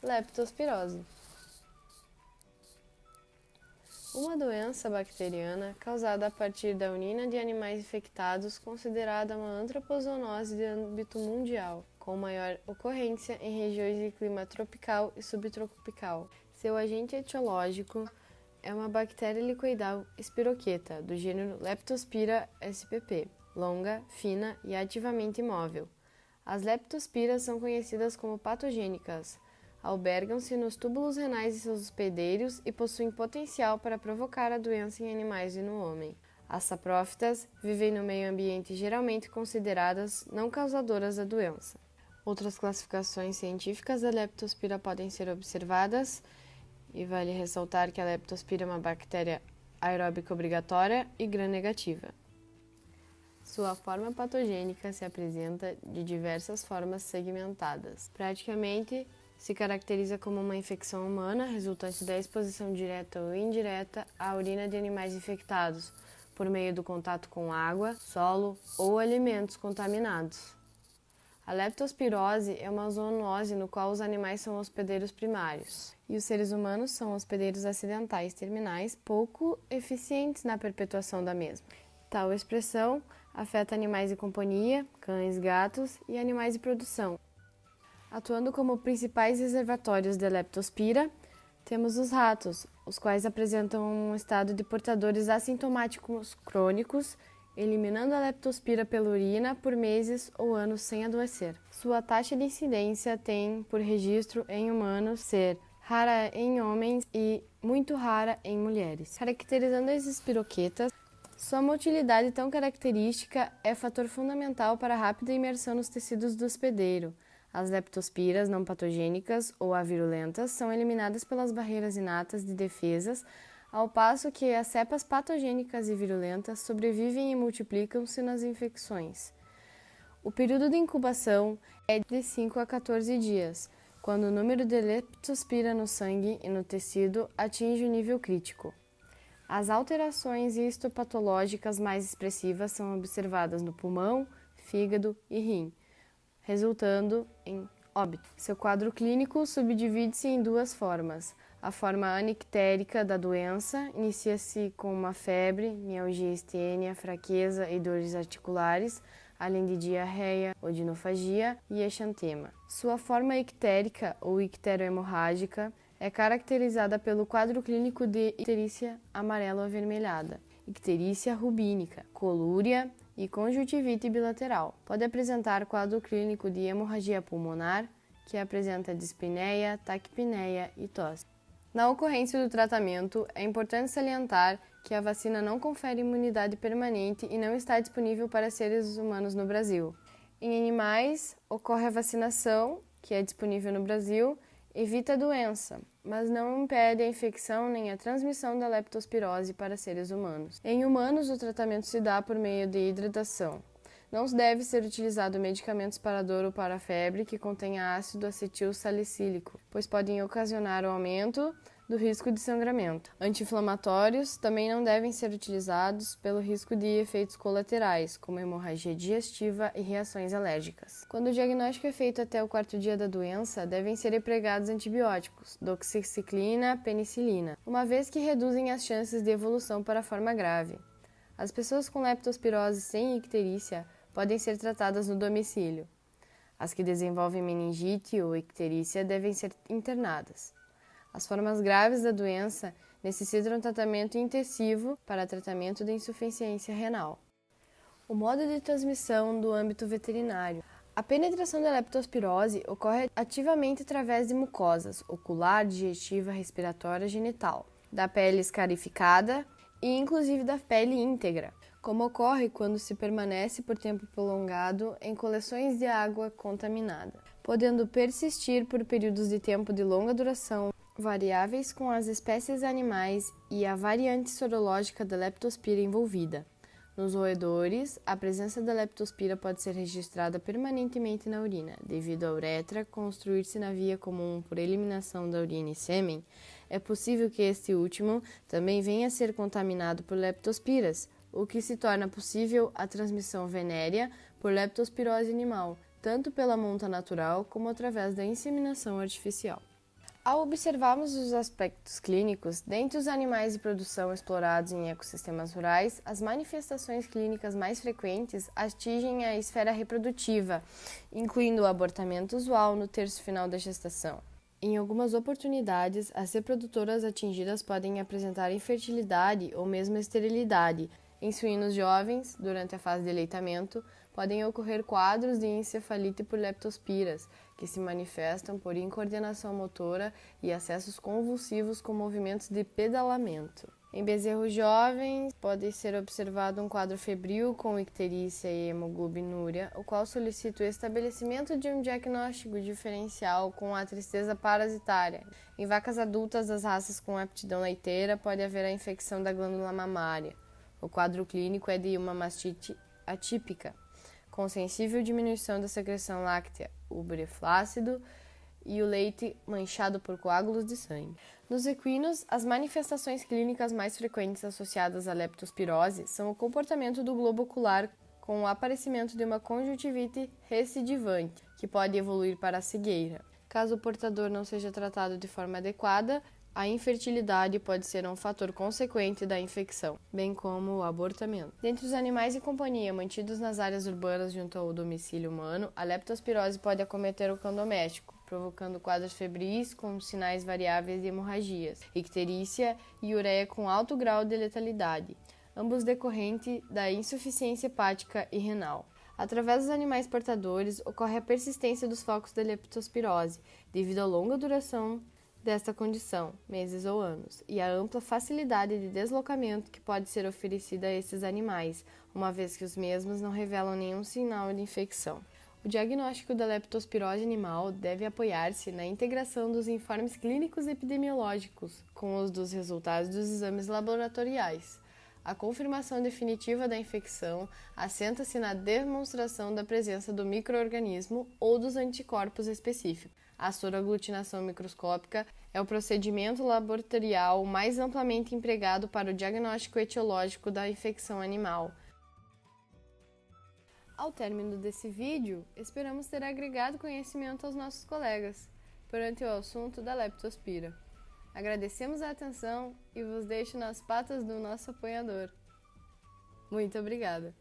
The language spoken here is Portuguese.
leptospirose. Uma doença bacteriana causada a partir da urina de animais infectados, considerada uma antropozoonose de âmbito mundial, com maior ocorrência em regiões de clima tropical e subtropical. Seu agente etiológico é uma bactéria licoidal espiroqueta, do gênero Leptospira spp, longa, fina e ativamente imóvel. As leptospiras são conhecidas como patogênicas. Albergam-se nos túbulos renais de seus hospedeiros e possuem potencial para provocar a doença em animais e no homem. As saprófitas vivem no meio ambiente geralmente consideradas não causadoras da doença. Outras classificações científicas da leptospira podem ser observadas, e vale ressaltar que a leptospira é uma bactéria aeróbica obrigatória e gram-negativa. Sua forma patogênica se apresenta de diversas formas segmentadas. Praticamente, se caracteriza como uma infecção humana resultante da exposição direta ou indireta à urina de animais infectados, por meio do contato com água, solo ou alimentos contaminados. A leptospirose é uma zoonose no qual os animais são hospedeiros primários e os seres humanos são hospedeiros acidentais terminais pouco eficientes na perpetuação da mesma. Tal expressão afeta animais de companhia, cães, gatos e animais de produção. Atuando como principais reservatórios de leptospira, temos os ratos, os quais apresentam um estado de portadores assintomáticos crônicos, eliminando a leptospira pela urina por meses ou anos sem adoecer. Sua taxa de incidência tem, por registro em humanos, ser rara em homens e muito rara em mulheres. Caracterizando as espiroquetas, sua motilidade tão característica é fator fundamental para a rápida imersão nos tecidos do hospedeiro. As leptospiras não patogênicas ou avirulentas são eliminadas pelas barreiras inatas de defesas, ao passo que as cepas patogênicas e virulentas sobrevivem e multiplicam-se nas infecções. O período de incubação é de 5 a 14 dias, quando o número de leptospira no sangue e no tecido atinge o nível crítico. As alterações histopatológicas mais expressivas são observadas no pulmão, fígado e rim, resultando em óbito. Seu quadro clínico subdivide-se em duas formas. A forma anictérica da doença inicia-se com uma febre, mialgia estênia, fraqueza e dores articulares, além de diarreia, odinofagia e exantema. Sua forma ictérica ou icterohemorrágica é caracterizada pelo quadro clínico de icterícia amarelo-avermelhada, icterícia rubínica, colúria e conjuntivite bilateral. Pode apresentar quadro clínico de hemorragia pulmonar, que apresenta dispneia, taquipneia e tosse. Na ocorrência do tratamento, é importante salientar que a vacina não confere imunidade permanente e não está disponível para seres humanos no Brasil. Em animais, ocorre a vacinação, que é disponível no Brasil, evita a doença, mas não impede a infecção nem a transmissão da leptospirose para seres humanos. Em humanos, o tratamento se dá por meio de hidratação. Não deve ser utilizado medicamentos para dor ou para febre que contenha ácido acetil salicílico, pois podem ocasionar o aumento do risco de sangramento. Anti-inflamatórios também não devem ser utilizados pelo risco de efeitos colaterais, como hemorragia digestiva e reações alérgicas. Quando o diagnóstico é feito até o 4º dia da doença, devem ser empregados antibióticos, doxiciclina, penicilina, uma vez que reduzem as chances de evolução para a forma grave. As pessoas com leptospirose sem icterícia podem ser tratadas no domicílio. As que desenvolvem meningite ou icterícia devem ser internadas. As formas graves da doença necessitam tratamento intensivo para tratamento de insuficiência renal. O modo de transmissão do âmbito veterinário. A penetração da leptospirose ocorre ativamente através de mucosas ocular, digestiva, respiratória, genital, da pele escarificada e inclusive da pele íntegra, como ocorre quando se permanece por tempo prolongado em coleções de água contaminada, podendo persistir por períodos de tempo de longa duração, variáveis com as espécies animais e a variante sorológica da leptospira envolvida. Nos roedores, a presença da leptospira pode ser registrada permanentemente na urina, devido à uretra construir-se na via comum por eliminação da urina e sêmen. É possível que este último também venha a ser contaminado por leptospiras, o que se torna possível a transmissão venérea por leptospirose animal, tanto pela monta natural como através da inseminação artificial. Ao observarmos os aspectos clínicos, dentre os animais de produção explorados em ecossistemas rurais, as manifestações clínicas mais frequentes atingem a esfera reprodutiva, incluindo o abortamento usual no terço final da gestação. Em algumas oportunidades, as reprodutoras atingidas podem apresentar infertilidade ou mesmo esterilidade. Em suínos jovens, durante a fase de aleitamento, podem ocorrer quadros de encefalite por leptospiras, que se manifestam por incoordenação motora e acessos convulsivos com movimentos de pedalamento. Em bezerros jovens, pode ser observado um quadro febril com icterícia e hemoglobinuria, o qual solicita o estabelecimento de um diagnóstico diferencial com a tristeza parasitária. Em vacas adultas das raças com aptidão leiteira, pode haver a infecção da glândula mamária. O quadro clínico é de uma mastite atípica, com sensível diminuição da secreção láctea, úbere flácido e o leite manchado por coágulos de sangue. Nos equinos, as manifestações clínicas mais frequentes associadas à leptospirose são o comportamento do globo ocular com o aparecimento de uma conjuntivite recidivante, que pode evoluir para a cegueira. Caso o portador não seja tratado de forma adequada, a infertilidade pode ser um fator consequente da infecção, bem como o abortamento. Dentre os animais de companhia mantidos nas áreas urbanas junto ao domicílio humano, a leptospirose pode acometer o cão doméstico, provocando quadros febris com sinais variáveis de hemorragias, icterícia e ureia com alto grau de letalidade, ambos decorrentes da insuficiência hepática e renal. Através dos animais portadores, ocorre a persistência dos focos de leptospirose, devido à longa duração desta condição, meses ou anos, e a ampla facilidade de deslocamento que pode ser oferecida a esses animais, uma vez que os mesmos não revelam nenhum sinal de infecção. O diagnóstico da leptospirose animal deve apoiar-se na integração dos informes clínicos e epidemiológicos com os dos resultados dos exames laboratoriais. A confirmação definitiva da infecção assenta-se na demonstração da presença do micro-organismo ou dos anticorpos específicos. A soroaglutinação microscópica é o procedimento laboratorial mais amplamente empregado para o diagnóstico etiológico da infecção animal. Ao término desse vídeo, esperamos ter agregado conhecimento aos nossos colegas perante o assunto da leptospira. Agradecemos a atenção e vos deixo nas patas do nosso apoiador. Muito obrigada!